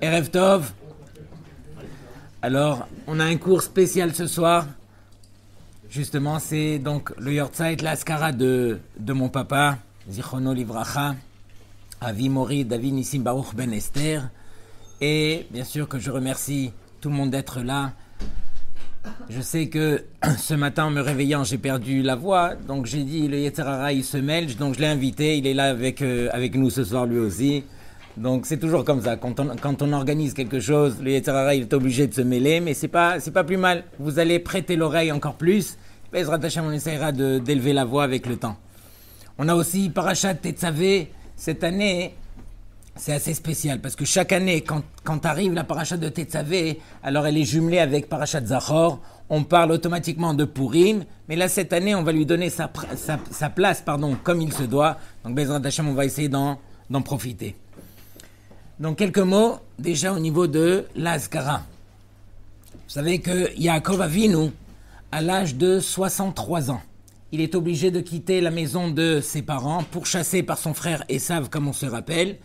Erev Tov. Alors, on a un cours spécial ce soir. Justement, c'est donc le Yortzeit, l'Askara de mon papa, Zichrono Livracha, Avi Mori, David Nissim Baruch Ben Esther. Et bien sûr que je remercie tout le monde d'être là. Je sais que ce matin, en me réveillant, j'ai perdu la voix. Donc j'ai dit, le Yetzer Hara, il se mêle. Donc je l'ai invité. Il est là avec nous ce soir lui aussi. Donc c'est toujours comme ça. Quand on organise quelque chose, le Yetzer Hara, il est obligé de se mêler. Mais c'est pas plus mal. Vous allez prêter l'oreille encore plus. Bezrat Hashem, on essaiera d'élever la voix avec le temps. On a aussi Parashat Tetzavé. Cette année, c'est assez spécial parce que chaque année, quand arrive la Parashat de Tetzavé, alors elle est jumelée avec Parashat Zachor. On parle automatiquement de Purim, mais là cette année, on va lui donner sa place, comme il se doit. Donc Bezrat Hashem, on va essayer d'en profiter. Donc quelques mots déjà au niveau de l'Azkara. Vous savez que Yaakov Avinu, à l'âge de 63 ans, il est obligé de quitter la maison de ses parents, pourchassé par son frère Esav, comme on se rappelle,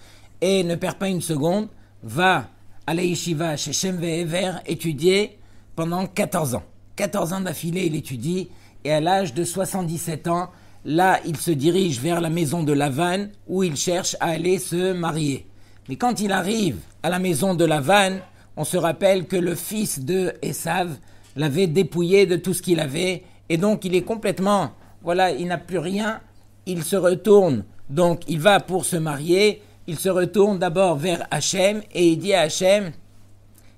et ne perd pas une seconde, va à la yeshiva chez Shem Ve'ever étudier pendant 14 ans. 14 ans d'affilée, il étudie, et à l'âge de 77 ans, là, il se dirige vers la maison de Lavan, où il cherche à aller se marier. Mais quand il arrive à la maison de Lavan, on se rappelle que le fils de Esav l'avait dépouillé de tout ce qu'il avait, et donc il est complètement, il n'a plus rien, il se retourne, donc il va pour se marier. Il se retourne d'abord vers Hachem et il dit à Hachem,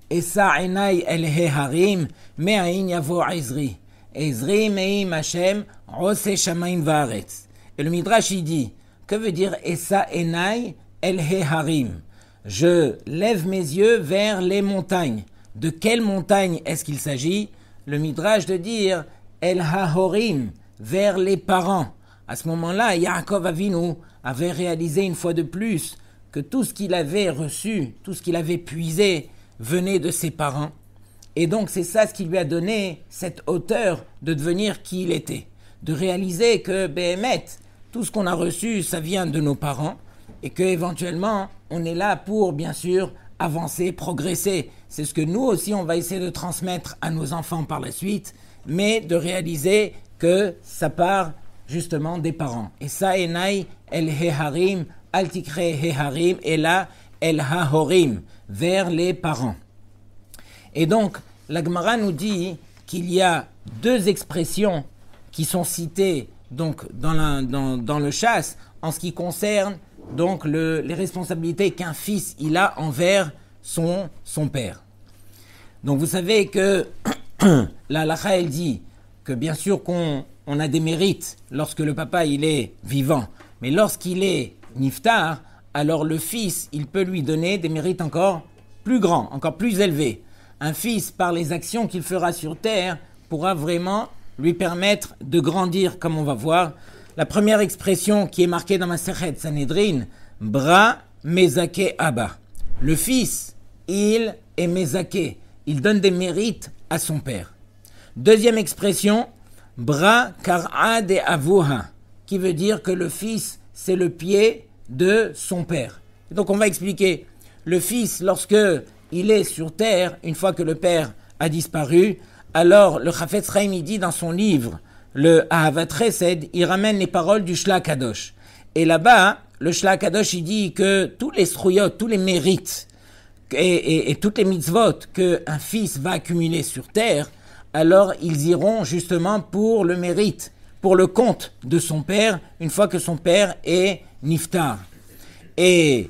Esa enai el harim, me'ain yavo Ezri. Ezri me'im Hachem, ose shamaim va'aretz. Et le Midrash il dit, que veut dire Esa enai el harim? Je lève mes yeux vers les montagnes. De quelle montagne est-ce qu'il s'agit? Le Midrash de dire el hahorim, vers les parents. À ce moment-là, Yaakov Avinu avait réalisé une fois de plus que tout ce qu'il avait reçu, tout ce qu'il avait puisé, venait de ses parents. Et donc c'est ça ce qui lui a donné cette hauteur de devenir qui il était. De réaliser que, Béhémet, tout ce qu'on a reçu, ça vient de nos parents, et qu'éventuellement, on est là pour, bien sûr, avancer, progresser. C'est ce que nous aussi, on va essayer de transmettre à nos enfants par la suite, mais de réaliser que ça part justement des parents. Et ça, Enai el Heharim, Altikre Heharim, et là, el Hahorim, vers les parents. Et donc, la Gemara nous dit qu'il y a deux expressions qui sont citées donc, dans le chasse en ce qui concerne donc, les responsabilités qu'un fils il a envers son père. Donc, vous savez que la halakha, elle dit que bien sûr qu'on a des mérites lorsque le papa il est vivant, mais lorsqu'il est niftar, alors le fils il peut lui donner des mérites encore plus grands, encore plus élevés. Un fils, par les actions qu'il fera sur terre, pourra vraiment lui permettre de grandir, comme on va voir. La première expression qui est marquée dans Masechet Sanhedrin, Bra Mezake Abba. Le fils, il est Mezake, il donne des mérites à son père. Deuxième expression, Bra Kar'a de Avuha, qui veut dire que le fils, c'est le pied de son père. Et donc on va expliquer. Le fils, lorsque il est sur terre, une fois que le père a disparu, alors le Chafetz Chaim il dit dans son livre, le Ahavat Chesed, il ramène les paroles du Shla Kadosh. Et là-bas, le Shla Kadosh il dit que tous les srouyot, tous les mérites et toutes les mitzvot qu'un fils va accumuler sur terre, alors ils iront justement pour le mérite, pour le compte de son père, une fois que son père est niftar. Et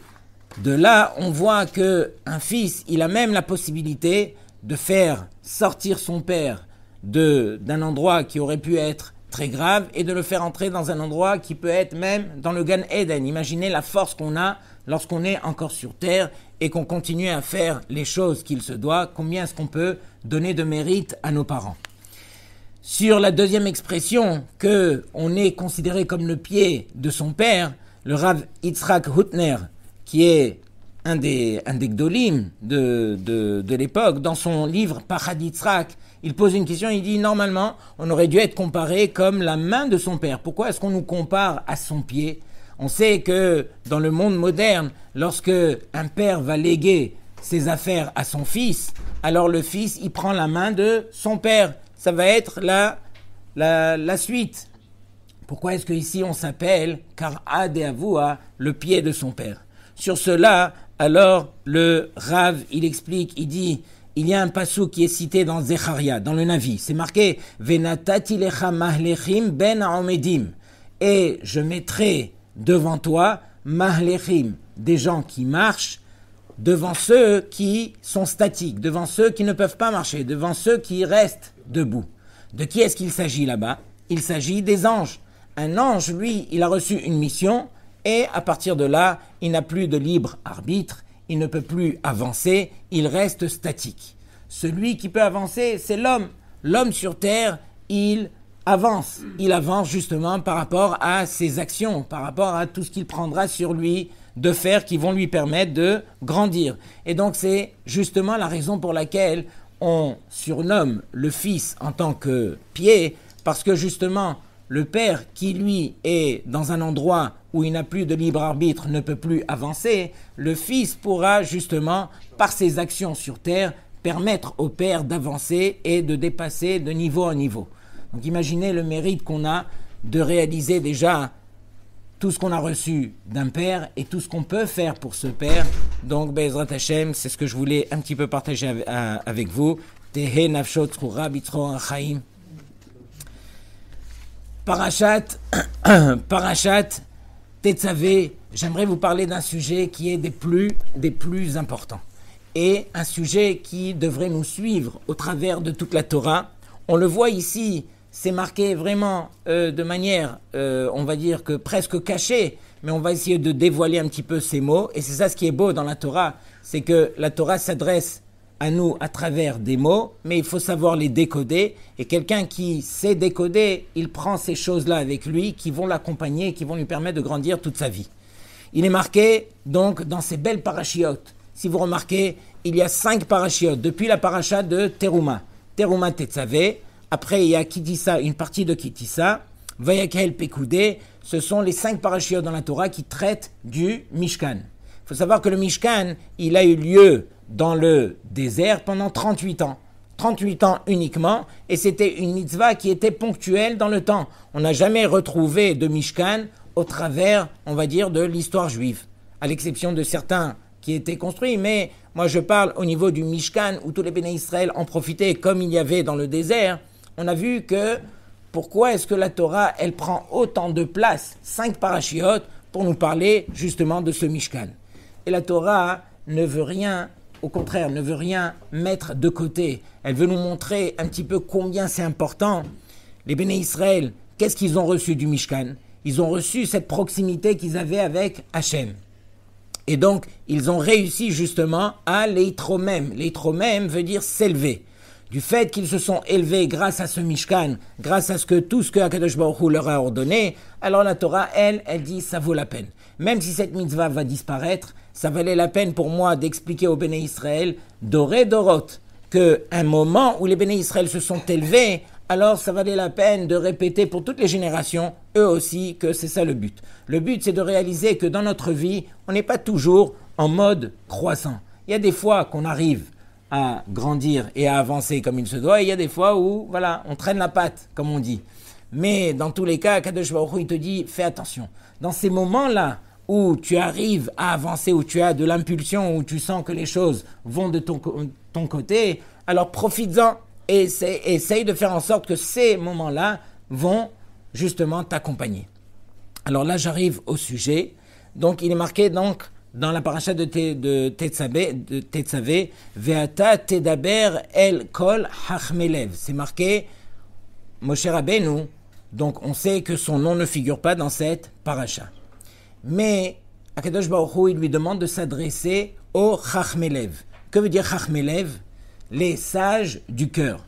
de là, on voit qu'un fils, il a même la possibilité de faire sortir son père d'un endroit qui aurait pu être très grave et de le faire entrer dans un endroit qui peut être même dans le Gan Eden. Imaginez la force qu'on a lorsqu'on est encore sur terre et qu'on continue à faire les choses qu'il se doit, combien est-ce qu'on peut donner de mérite à nos parents. Sur la deuxième expression, qu'on est considéré comme le pied de son père, le Rav Yitzhak Hutner, qui est un des Gdolim de l'époque, dans son livre Pachad Yitzhak, il pose une question, il dit normalement, on aurait dû être comparé comme la main de son père. Pourquoi est-ce qu'on nous compare à son pied? On sait que dans le monde moderne, lorsque un père va léguer ses affaires à son fils, alors le fils, il prend la main de son père. Ça va être la suite. Pourquoi est-ce qu'ici on s'appelle Kar'a de Avua, le pied de son père? Sur cela, alors le Rav, il explique, il dit, il y a un passou qui est cité dans Zecharia, dans le Navi. C'est marqué Venatati lecha mahlechim ben haomedim. Et je mettrai devant toi mahlechim, des gens qui marchent, devant ceux qui sont statiques, devant ceux qui ne peuvent pas marcher, devant ceux qui restent debout. De qui est-ce qu'il s'agit là-bas? Il s'agit des anges. Un ange, lui, il a reçu une mission et à partir de là, il n'a plus de libre arbitre, il ne peut plus avancer, il reste statique. Celui qui peut avancer, c'est l'homme. L'homme sur terre, il avance. Il avance justement par rapport à ses actions, par rapport à tout ce qu'il prendra sur lui de faire qui vont lui permettre de grandir. Et donc c'est justement la raison pour laquelle on surnomme le fils en tant que pied, parce que justement le père qui lui est dans un endroit où il n'a plus de libre arbitre, ne peut plus avancer, le fils pourra justement par ses actions sur terre permettre au père d'avancer et de dépasser de niveau en niveau. Donc imaginez le mérite qu'on a de réaliser déjà tout ce qu'on a reçu d'un père et tout ce qu'on peut faire pour ce père. Donc, Be'ezrat Hashem, c'est ce que je voulais un petit peu partager avec vous. Tehe nafshot tzrura bitzror hachaim. Parashat Tetzavé, j'aimerais vous parler d'un sujet qui est des plus importants. Et un sujet qui devrait nous suivre au travers de toute la Torah. On le voit ici, c'est marqué vraiment de manière, on va dire que presque cachée, mais on va essayer de dévoiler un petit peu ces mots. Et c'est ça ce qui est beau dans la Torah, c'est que la Torah s'adresse à nous à travers des mots, mais il faut savoir les décoder. Et quelqu'un qui sait décoder, il prend ces choses-là avec lui, qui vont l'accompagner, qui vont lui permettre de grandir toute sa vie. Il est marqué donc dans ces belles parachiotes. Si vous remarquez, il y a 5 parachiotes, depuis la paracha de Teruma. Teruma Tetzavé. Après, il y a Kitissa, une partie de Kitissa, Vayakel Pekoudé, ce sont les 5 parachiotes dans la Torah qui traitent du Mishkan. Il faut savoir que le Mishkan, il a eu lieu dans le désert pendant 38 ans. 38 ans uniquement, et c'était une mitzvah qui était ponctuelle dans le temps. On n'a jamais retrouvé de Mishkan au travers, on va dire, de l'histoire juive, à l'exception de certains qui étaient construits, mais moi je parle au niveau du Mishkan, où tous les Béné Israël en profitaient comme il y avait dans le désert. On a vu que pourquoi est-ce que la Torah, elle prend autant de place, 5 parachiotes, pour nous parler justement de ce Mishkan. Et la Torah ne veut rien, au contraire, ne veut rien mettre de côté. Elle veut nous montrer un petit peu combien c'est important. Les Béné Israël, qu'est-ce qu'ils ont reçu du Mishkan? Ils ont reçu cette proximité qu'ils avaient avec Hachem. Et donc, ils ont réussi justement à l'eitromem. L'eitromem veut dire s'élever. Du fait qu'ils se sont élevés grâce à ce Mishkan, grâce à tout ce que Akadosh Baruch Hu leur a ordonné, alors la Torah, elle dit ça vaut la peine. Même si cette mitzvah va disparaître, ça valait la peine pour moi d'expliquer aux Béné Israël, doré dorot, qu'un moment où les Béné Israël se sont élevés, alors ça valait la peine de répéter pour toutes les générations, eux aussi, que c'est ça le but. Le but, c'est de réaliser que dans notre vie, on n'est pas toujours en mode croissant. Il y a des fois qu'on arrive à grandir et à avancer comme il se doit, et il y a des fois où, voilà, on traîne la patte, comme on dit. Mais dans tous les cas, Kadosh Baruch Hu, il te dit, fais attention. Dans ces moments-là où tu arrives à avancer, où tu as de l'impulsion, où tu sens que les choses vont de ton côté, alors profites-en et essaye de faire en sorte que ces moments-là vont justement t'accompagner. Alors là, j'arrive au sujet. Donc, il est marqué donc dans la paracha de Tetzavé, Ve'ata tedaber el kol hachmelev. C'est marqué Moshe Rabbeinu. Donc, on sait que son nom ne figure pas dans cette paracha. Mais Akadosh Baruch Hu, il lui demande de s'adresser au Chachmelev. Que veut dire Chachmelev? Les sages du cœur.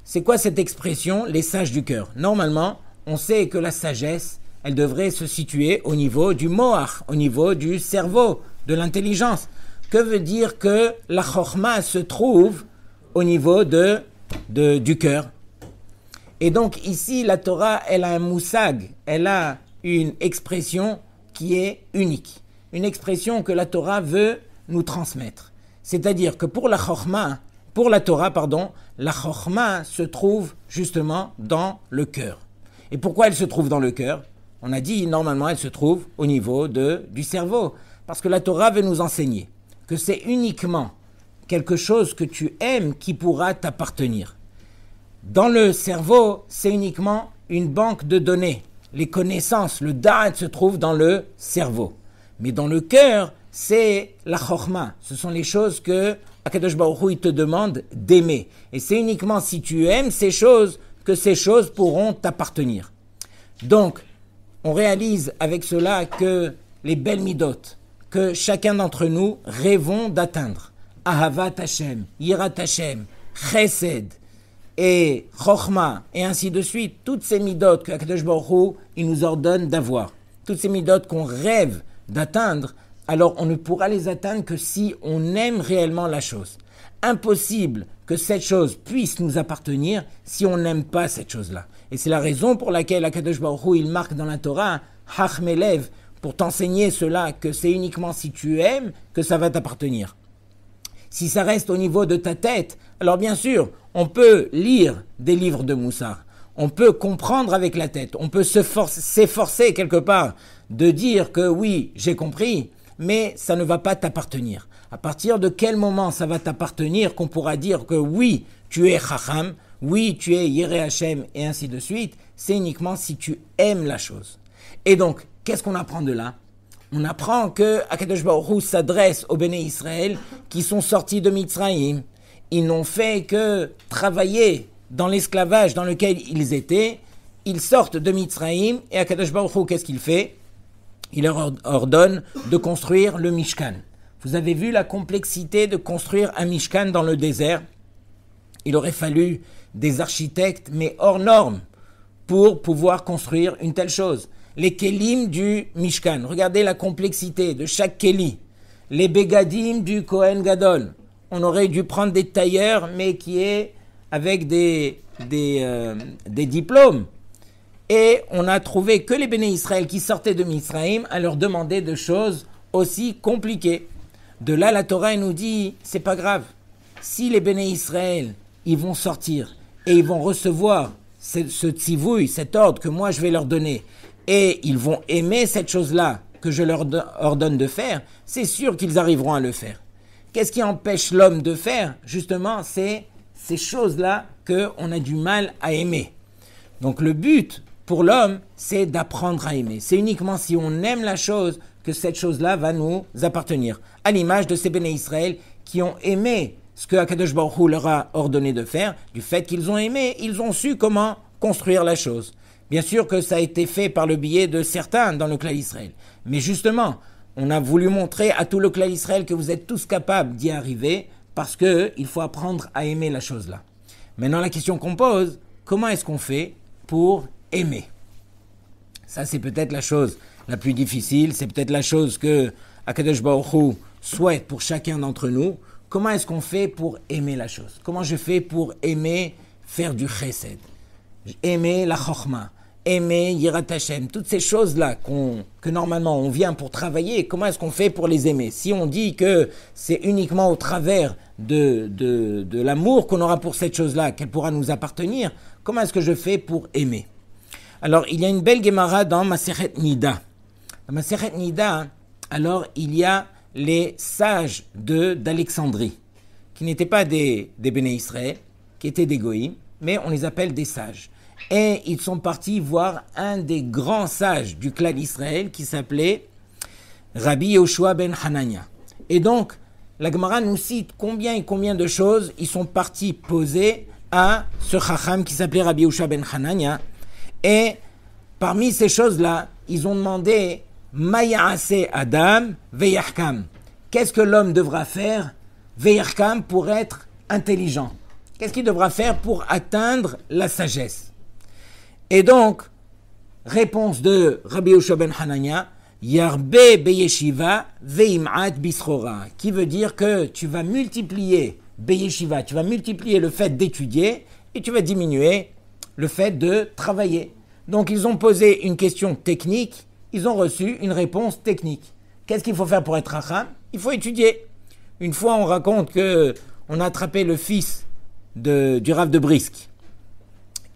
C'est quoi cette expression, les sages du cœur? Normalement, on sait que la sagesse, elle devrait se situer au niveau du moach, au niveau du cerveau, de l'intelligence. Que veut dire que la chokhma se trouve au niveau du cœur? Et donc ici, la Torah, elle a un moussag, elle a une expression qui est unique, une expression que la Torah veut nous transmettre. C'est-à-dire que pour la Torah, la Chokhma se trouve justement dans le cœur. Et pourquoi elle se trouve dans le cœur? On a dit, normalement, elle se trouve au niveau du cerveau. Parce que la Torah veut nous enseigner que c'est uniquement quelque chose que tu aimes qui pourra t'appartenir. Dans le cerveau, c'est uniquement une banque de données. Les connaissances, le da'at se trouve dans le cerveau. Mais dans le cœur, c'est la chokhma. Ce sont les choses que Akadosh Baruch Hu, il te demande d'aimer. Et c'est uniquement si tu aimes ces choses que ces choses pourront t'appartenir. Donc, on réalise avec cela que les belles midot, que chacun d'entre nous rêvons d'atteindre. Ahavat Hashem, Yirat Hashem, Chesed et Chokhma, et ainsi de suite. Toutes ces midot que Akadosh Baruch Hu, il nous ordonne d'avoir. Toutes ces midot qu'on rêve d'atteindre, alors on ne pourra les atteindre que si on aime réellement la chose. Impossible que cette chose puisse nous appartenir si on n'aime pas cette chose-là. Et c'est la raison pour laquelle Akadosh Baruch Hu, il marque dans la Torah, Hachmelev, pour t'enseigner cela, que c'est uniquement si tu aimes que ça va t'appartenir. Si ça reste au niveau de ta tête, alors bien sûr, on peut lire des livres de Moussar, on peut comprendre avec la tête, on peut s'efforcer quelque part de dire que oui, j'ai compris, mais ça ne va pas t'appartenir. À partir de quel moment ça va t'appartenir qu'on pourra dire que oui, tu es Chacham, oui, tu es Yireh Hashem, et ainsi de suite, c'est uniquement si tu aimes la chose. Et donc, qu'est-ce qu'on apprend de là? On apprend que Akadosh Baruch Hu s'adresse aux Béné Israël qui sont sortis de Mitzrayim. Ils n'ont fait que travailler dans l'esclavage dans lequel ils étaient. Ils sortent de Mitzrayim et Akadosh Baruch Hu, qu'est-ce qu'il fait? Il leur ordonne de construire le Mishkan. Vous avez vu la complexité de construire un Mishkan dans le désert? Il aurait fallu des architectes, mais hors normes, pour pouvoir construire une telle chose. Les kelim du Mishkan, regardez la complexité de chaque keli. Les begadim du Kohen Gadol. On aurait dû prendre des tailleurs, mais qui est avec des diplômes. Et on a trouvé que les Béné Israël qui sortaient de Mitzrayim à leur demander de choses aussi compliquées. De là, la Torah nous dit, c'est pas grave. Si les Béné Israël, ils vont sortir et ils vont recevoir ce tzivouï, cet ordre que moi je vais leur donner, et ils vont aimer cette chose-là que je leur ordonne de faire, c'est sûr qu'ils arriveront à le faire. Qu'est-ce qui empêche l'homme de faire? Justement, c'est ces choses-là qu'on a du mal à aimer. Donc le but pour l'homme, c'est d'apprendre à aimer. C'est uniquement si on aime la chose que cette chose-là va nous appartenir. À l'image de ces Béné Israël qui ont aimé ce que Akadosh Baruch Hu leur a ordonné de faire, du fait qu'ils ont aimé, ils ont su comment construire la chose. Bien sûr que ça a été fait par le biais de certains dans le clan Israël. Mais justement, on a voulu montrer à tout le clan Israël que vous êtes tous capables d'y arriver parce qu'il faut apprendre à aimer la chose-là. Maintenant, la question qu'on pose, comment est-ce qu'on fait pour aimer? Ça, c'est peut-être la chose la plus difficile, c'est peut-être la chose que Akadosh Baruch Hu souhaite pour chacun d'entre nous. Comment est-ce qu'on fait pour aimer la chose? Comment je fais pour aimer faire du chesed? Aimer la chokhma, aimer Yirat Hashem, toutes ces choses-là que normalement on vient pour travailler, comment est-ce qu'on fait pour les aimer? Si on dit que c'est uniquement au travers de l'amour qu'on aura pour cette chose-là, qu'elle pourra nous appartenir, comment est-ce que je fais pour aimer? Alors, il y a une belle Gemara dans Masechet Nida. Dans Masechet Nida, alors, il y a les sages d'Alexandrie, qui n'étaient pas des Béné Israël, qui étaient des Goïm, mais on les appelle des sages. Et ils sont partis voir un des grands sages du clan d'Israël qui s'appelait Rabbi Yehoshua ben Hanania. Et donc, la Gemara nous cite combien et combien de choses ils sont partis poser à ce Chacham qui s'appelait Rabbi Yehoshua ben Hanania. Et parmi ces choses-là, ils ont demandé Maya'ase Adam veyachkam. Qu'est-ce que l'homme devra faire veyachkam pour être intelligent? Qu'est-ce qu'il devra faire pour atteindre la sagesse? Et donc, réponse de Rabbi Yehoshua ben Hanania, Yarbe beyeshiva veim'at bischora, qui veut dire que tu vas multiplier beyeshiva, tu vas multiplier le fait d'étudier et tu vas diminuer le fait de travailler. Donc, ils ont posé une question technique ils ont reçu une réponse technique. Qu'est-ce qu'il faut faire pour être Chacham? Il faut étudier. Une fois, on raconte qu'on a attrapé le fils du Rav de Brisk.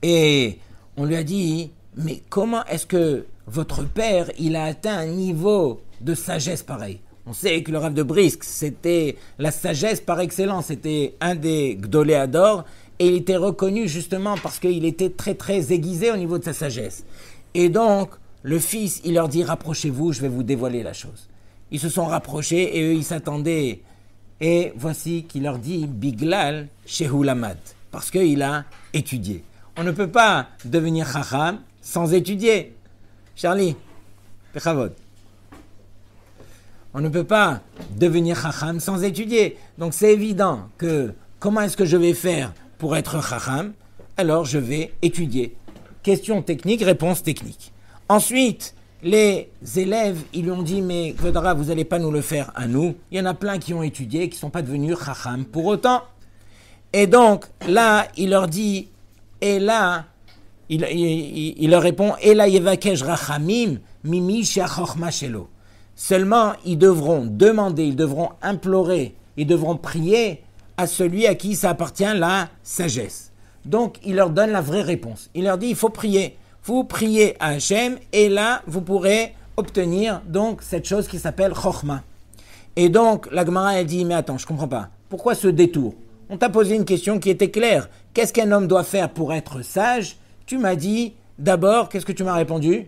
Et on lui a dit, mais comment est-ce que votre père, il a atteint un niveau de sagesse pareil? On sait que le Rav de Brisk, c'était la sagesse par excellence. C'était un des Gdoléador. Et il était reconnu justement parce qu'il était très très aiguisé au niveau de sa sagesse. Et donc, le fils, il leur dit, rapprochez-vous, je vais vous dévoiler la chose. Ils se sont rapprochés et eux, ils s'attendaient. Et voici qu'il leur dit, Biglal Shehu Lamad, parce qu'il a étudié. On ne peut pas devenir Chacham sans étudier. Charlie, Pechavod. On ne peut pas devenir Chacham sans étudier. Donc c'est évident que comment est-ce que je vais faire pour être Chacham? Alors je vais étudier. Question technique, réponse technique. Ensuite, les élèves, ils lui ont dit, mais Kvodara, vous n'allez pas nous le faire à nous. Il y en a plein qui ont étudié, qui ne sont pas devenus Chacham pour autant. Et donc, là, il leur dit, et là, il leur répond, et là, yevakesh rachamim, mimi she'achorma shelo. Seulement, ils devront demander, ils devront implorer, ils devront prier à celui à qui ça appartient la sagesse. Donc, il leur donne la vraie réponse. Il leur dit, il faut prier. Vous priez à Hachem et là, vous pourrez obtenir donc cette chose qui s'appelle Chochma. Et donc, la Gemara, elle dit, mais attends, je ne comprends pas. Pourquoi ce détour? On t'a posé une question qui était claire. Qu'est-ce qu'un homme doit faire pour être sage? Tu m'as dit, d'abord, qu'est-ce que tu m'as répondu?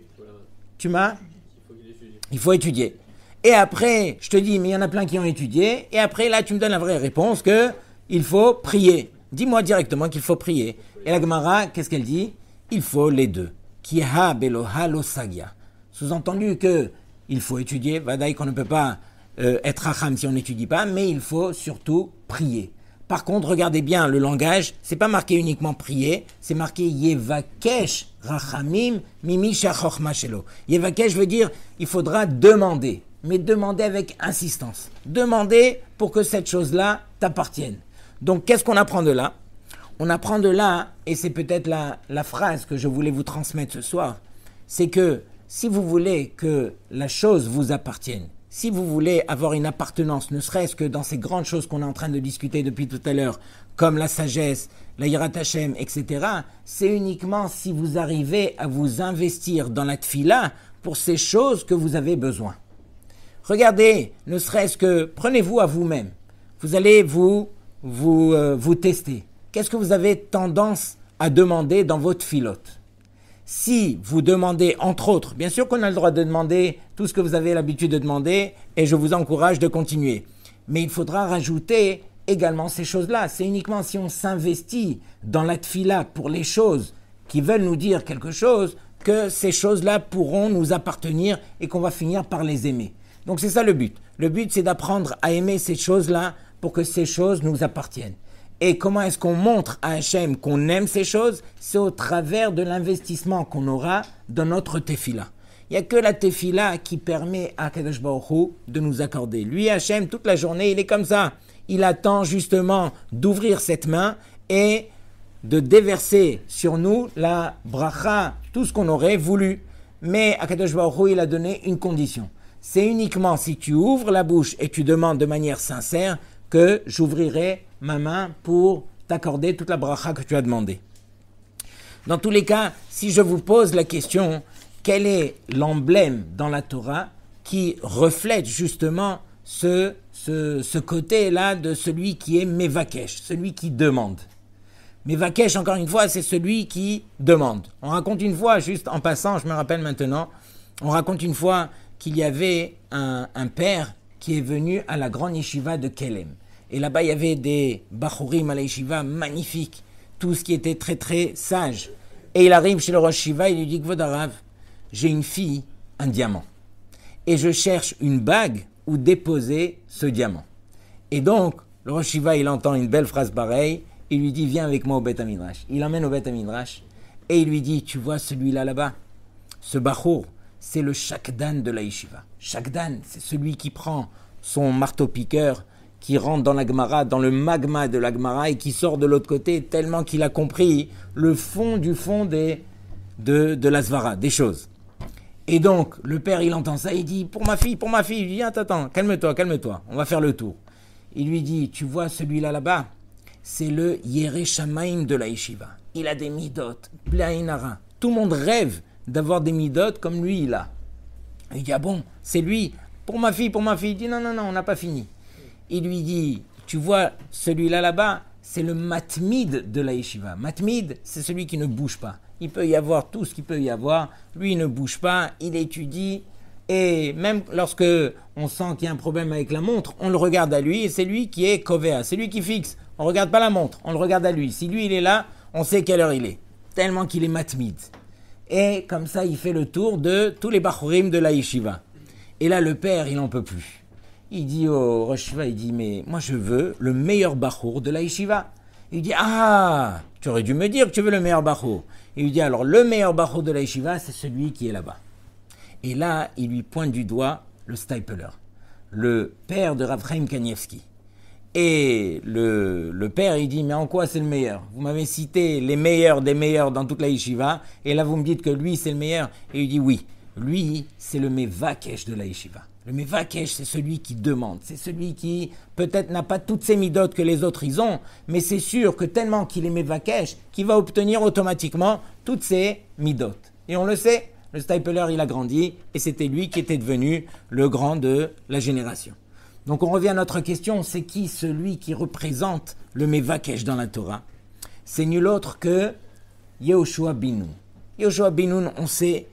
Il faut étudier. Et après, je te dis, mais il y en a plein qui ont étudié. Et après, là, tu me donnes la vraie réponse qu'il faut prier. Dis-moi directement qu'il faut prier. Et la Gemara, qu'est-ce qu'elle dit? Il faut les deux. Kiha beloha lo sagia. Sous-entendu qu'il faut étudier. Vadaï qu'on ne peut pas être racham si on n'étudie pas, mais il faut surtout prier. Par contre, regardez bien le langage, c'est pas marqué uniquement prier, c'est marqué yevakesh rachamim mimi shachorma shelo. Yevakesh veut dire il faudra demander, mais demander avec insistance. Demander pour que cette chose-là t'appartienne. Donc, qu'est-ce qu'on apprend de là? On apprend de là, et c'est peut-être la phrase que je voulais vous transmettre ce soir, c'est que si vous voulez que la chose vous appartienne, si vous voulez avoir une appartenance, ne serait-ce que dans ces grandes choses qu'on est en train de discuter depuis tout à l'heure, comme la sagesse, la Yirat Hashem, etc., c'est uniquement si vous arrivez à vous investir dans la tfila pour ces choses que vous avez besoin. Regardez, ne serait-ce que, prenez-vous à vous-même, vous allez vous tester. Qu'est-ce que vous avez tendance à demander dans votre filote? Si vous demandez, entre autres, bien sûr qu'on a le droit de demander tout ce que vous avez l'habitude de demander, et je vous encourage de continuer. Mais il faudra rajouter également ces choses-là. C'est uniquement si on s'investit dans la tfila pour les choses qui veulent nous dire quelque chose, que ces choses-là pourront nous appartenir et qu'on va finir par les aimer. Donc c'est ça le but. Le but, c'est d'apprendre à aimer ces choses-là pour que ces choses nous appartiennent. Et comment est-ce qu'on montre à Hachem qu'on aime ces choses? C'est au travers de l'investissement qu'on aura dans notre tefila. Il n'y a que la tefila qui permet à Kadosh Baruch Hu de nous accorder. Lui, Hachem, toute la journée, il est comme ça. Il attend justement d'ouvrir cette main et de déverser sur nous la bracha, tout ce qu'on aurait voulu. Mais à Kadosh Baruch Hu, il a donné une condition. C'est uniquement si tu ouvres la bouche et tu demandes de manière sincère que j'ouvrirai ma main pour t'accorder toute la bracha que tu as demandé. Dans tous les cas, si je vous pose la question, quel est l'emblème dans la Torah qui reflète justement ce côté-là de celui qui est Mevakesh, celui qui demande? Mevakesh, encore une fois, c'est celui qui demande. On raconte une fois, juste en passant, je me rappelle maintenant, on raconte une fois qu'il y avait un père qui est venu à la grande yeshiva de Kelem. Et là-bas, il y avait des bachurim à la yeshiva magnifiques, tout ce qui était très très sage. Et il arrive chez le Rosh Yeshiva, il lui dit, Kvod Harav, j'ai une fille, un diamant. Et je cherche une bague où déposer ce diamant. Et donc, le Rosh Yeshiva, il entend une belle phrase pareille, il lui dit, viens avec moi au Beth HaMidrash. Il l'emmène au Beth HaMidrash, et il lui dit, tu vois celui-là là-bas, ce bachur, c'est le shakdan de la yeshiva. Shakdan, c'est celui qui prend son marteau-piqueur, qui rentre dans la Gemara, dans le magma de la Gemara, et qui sort de l'autre côté tellement qu'il a compris le fond du fond de la Svara, des choses. Et donc, le père, il entend ça, il dit, pour ma fille, il dit, attends, calme-toi, on va faire le tour. Il lui dit, tu vois celui-là là-bas, c'est le Yeré Shamaim de la yeshiva. Il a des midot, Blainara. Tout le monde rêve d'avoir des midot comme lui, il a. Il dit, ah bon, c'est lui, pour ma fille. Il dit, non, on n'a pas fini. Il lui dit, tu vois celui-là là-bas, c'est le matmid de la yeshiva. Matmid, c'est celui qui ne bouge pas. Il peut y avoir tout ce qu'il peut y avoir. Lui, il ne bouge pas, il étudie. Et même lorsque on sent qu'il y a un problème avec la montre, on le regarde à lui et c'est lui qui est kovea. C'est lui qui fixe. On ne regarde pas la montre, on le regarde à lui. Si lui, il est là, on sait quelle heure il est. Tellement qu'il est matmid. Et comme ça, il fait le tour de tous les bachurim de la yeshiva. Et là, le père, il n'en peut plus. Il dit au Rosh Yeshiva, il dit, mais moi, je veux le meilleur bachur de la yeshiva. Il dit, ah, tu aurais dû me dire que tu veux le meilleur bachur. Il lui dit, alors, le meilleur bachur de la yeshiva, c'est celui qui est là-bas. Et là, il lui pointe du doigt le Stipler, le père de Rav Chaim Kanievski. Et le père, il dit, mais en quoi c'est le meilleur? Vous m'avez cité les meilleurs des meilleurs dans toute la yeshiva, et là, vous me dites que lui, c'est le meilleur. Et il dit, oui, lui, c'est le Mevakesh de la yeshiva. Le Mevakesh, c'est celui qui demande, c'est celui qui peut-être n'a pas toutes ces midotes que les autres ils ont, mais c'est sûr que tellement qu'il est Mevakesh, qu'il va obtenir automatiquement toutes ces midotes. Et on le sait, le Stipler, il a grandi, et c'était lui qui était devenu le grand de la génération. Donc on revient à notre question, c'est qui celui qui représente le Mevakesh dans la Torah? C'est nul autre que Yehoshua Binoun. Yehoshua Binoun, on sait,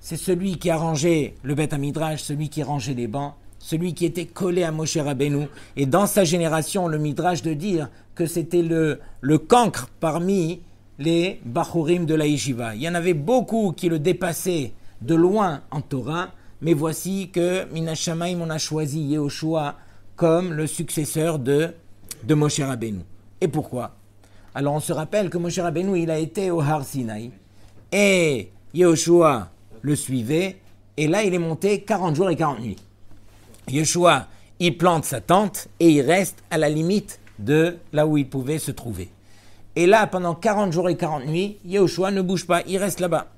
c'est celui qui a rangé le Beth HaMidrash, celui qui rangeait les bancs, celui qui était collé à Moshe Rabbeinu. Et dans sa génération, le Midrash de dire que c'était le cancre parmi les Bachurim de la Yeshiva. Il y en avait beaucoup qui le dépassaient de loin en Torah, mais voici que Minash Shamayim, on a choisi Yehoshua comme le successeur de Moshe Rabbeinu. Et pourquoi? Alors on se rappelle que Moshe Rabbeinu, il a été au Har Sinaï, et Yehoshua le suivait, et là il est monté 40 jours et 40 nuits. Yehoshua, il plante sa tente, et il reste à la limite de là où il pouvait se trouver. Et là, pendant 40 jours et 40 nuits, Yehoshua ne bouge pas, il reste là-bas.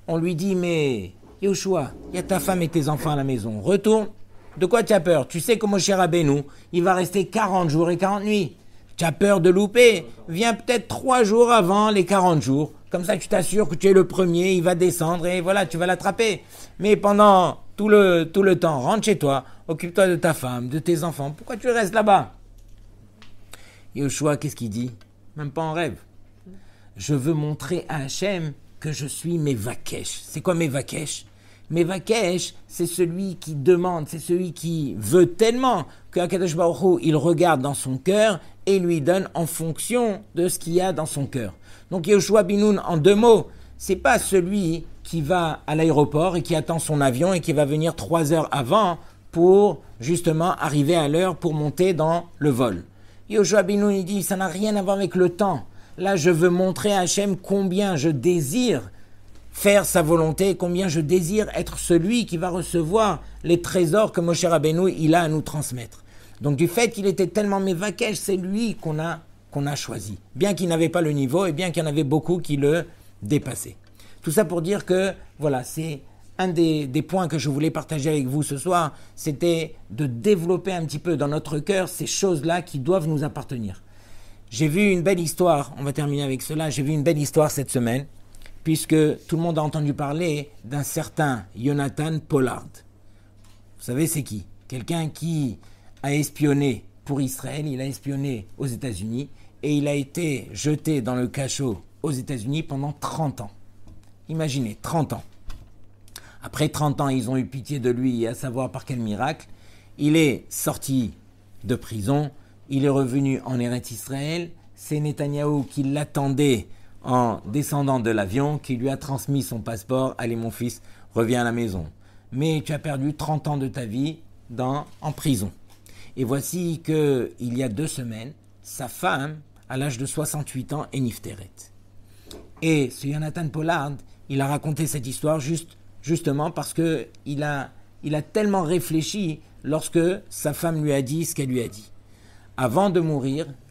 On lui dit, mais Yehoshua, il y a ta femme et tes enfants à la maison, retourne. De quoi tu as peur? Tu sais que Moshe Rabbeinu, il va rester 40 jours et 40 nuits. Tu as peur de louper? Viens peut-être 3 jours avant les 40 jours. Comme ça, tu t'assures que tu es le premier, il va descendre et voilà, tu vas l'attraper. Mais pendant tout le temps, rentre chez toi, occupe-toi de ta femme, de tes enfants. Pourquoi tu restes là-bas? Yehoshua, qu'est-ce qu'il dit? Même pas en rêve. Je veux montrer à Hachem que je suis Mevakesh. C'est quoi Mevakesh? Mevakesh, c'est celui qui demande, c'est celui qui veut tellement que HaKadosh Baruch Hu, il regarde dans son cœur et lui donne en fonction de ce qu'il y a dans son cœur. Donc Yehoshua Binoun, en 2 mots, c'est pas celui qui va à l'aéroport et qui attend son avion et qui va venir 3 heures avant pour justement arriver à l'heure pour monter dans le vol. Yehoshua Binoun, il dit, ça n'a rien à voir avec le temps. Là, je veux montrer à Hachem combien je désire faire sa volonté, combien je désire être celui qui va recevoir les trésors que Moshe Rabbeinu, il a à nous transmettre. Donc du fait qu'il était tellement Mevakesh, c'est lui qu'on a choisi. Bien qu'il n'avait pas le niveau et bien qu'il y en avait beaucoup qui le dépassaient. Tout ça pour dire que, voilà, c'est un des points que je voulais partager avec vous ce soir, c'était de développer un petit peu dans notre cœur ces choses-là qui doivent nous appartenir. J'ai vu une belle histoire, on va terminer avec cela, j'ai vu une belle histoire cette semaine, puisque tout le monde a entendu parler d'un certain Jonathan Pollard. Vous savez c'est qui? Quelqu'un qui a espionné pour Israël, il a espionné aux États-Unis, et il a été jeté dans le cachot aux États-Unis pendant 30 ans. Imaginez, 30 ans. Après 30 ans, ils ont eu pitié de lui, et à savoir par quel miracle, il est sorti de prison, il est revenu en Eretz Israël, c'est Netanyahou qui l'attendait en descendant de l'avion, qui lui a transmis son passeport, allez mon fils, reviens à la maison. Mais tu as perdu 30 ans de ta vie en prison. Et voici qu'il y a 2 semaines, sa femme, à l'âge de 68 ans, est Nifteret. Et ce Jonathan Pollard, il a raconté cette histoire justement parce qu'il a tellement réfléchi lorsque sa femme lui a dit ce qu'elle lui a dit.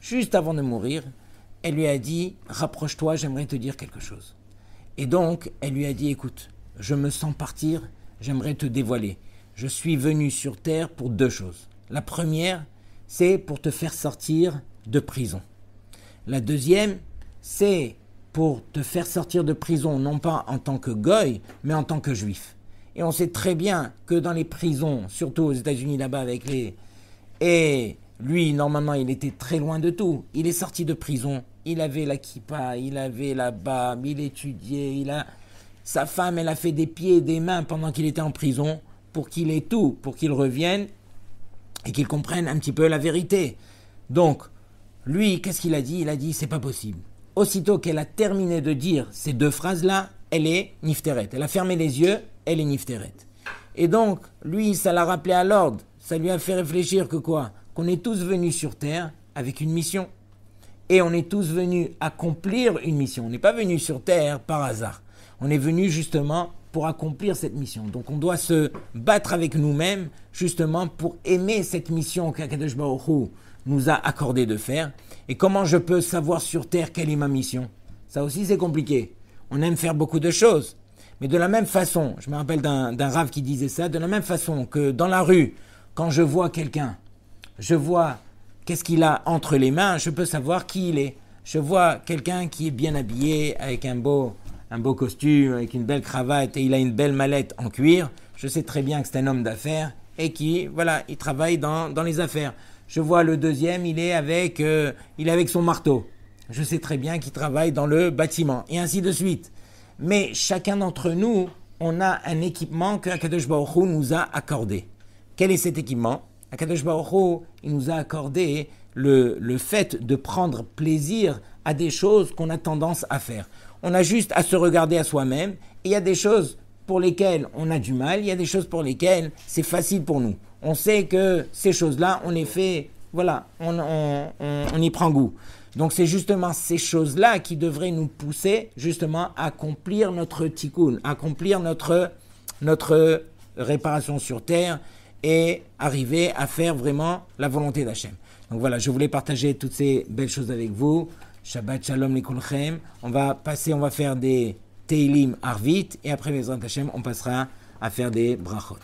Juste avant de mourir, elle lui a dit « Rapproche-toi, j'aimerais te dire quelque chose. » Et donc, elle lui a dit « Écoute, je me sens partir, j'aimerais te dévoiler. Je suis venu sur terre pour 2 choses. La première, c'est pour te faire sortir de prison. La deuxième, c'est pour te faire sortir de prison, non pas en tant que goy, mais en tant que juif. Et on sait très bien que dans les prisons, surtout aux États-Unis là-bas avec les... Et lui, normalement, il était très loin de tout. Il est sorti de prison, il avait la kippa, il avait la barbe, il étudiait, sa femme, elle a fait des pieds et des mains pendant qu'il était en prison pour qu'il ait tout, pour qu'il revienne et qu'il comprenne un petit peu la vérité. Donc, lui, qu'est-ce qu'il a dit? Il a dit, c'est pas possible. Aussitôt qu'elle a terminé de dire ces 2 phrases-là, elle est nifteret. Elle a fermé les yeux, elle est nifteret. Et donc, lui, ça l'a rappelé à l'ordre. Ça lui a fait réfléchir que quoi? Qu'on est tous venus sur terre avec une mission. Et on est tous venus accomplir une mission. On n'est pas venus sur terre par hasard. On est venus justement pour accomplir cette mission. Donc on doit se battre avec nous-mêmes justement pour aimer cette mission qu'Akadosh Baruch Hu nous a accordé de faire. Et comment je peux savoir sur terre quelle est ma mission? Ça aussi c'est compliqué. On aime faire beaucoup de choses. Mais de la même façon, je me rappelle d'un rave qui disait ça, de la même façon que dans la rue, quand je vois quelqu'un, je vois qu'est-ce qu'il a entre les mains, je peux savoir qui il est. Je vois quelqu'un qui est bien habillé, avec un beau costume, avec une belle cravate et il a une belle mallette en cuir. Je sais très bien que c'est un homme d'affaires et qui, voilà, il travaille dans les affaires. Je vois le deuxième, il est avec son marteau. Je sais très bien qu'il travaille dans le bâtiment et ainsi de suite. Mais chacun d'entre nous, on a un équipement que Akadosh Baruch Hu nous a accordé. Quel est cet équipement? Akadosh Baruch Hu, il nous a accordé le fait de prendre plaisir à des choses qu'on a tendance à faire. On a juste à se regarder à soi-même. Et il y a des choses pour lesquelles on a du mal, il y a des choses pour lesquelles c'est facile pour nous. On sait que ces choses-là, on les fait, voilà, on y prend goût. Donc c'est justement ces choses-là qui devraient nous pousser justement à accomplir notre tikkun, accomplir notre réparation sur terre et arriver à faire vraiment la volonté d'Hachem. Donc voilà, je voulais partager toutes ces belles choses avec vous. Shabbat Shalom Likulchem. On va faire des Teilim Arvit et après Bezrat Hashem, on passera à faire des Brachot.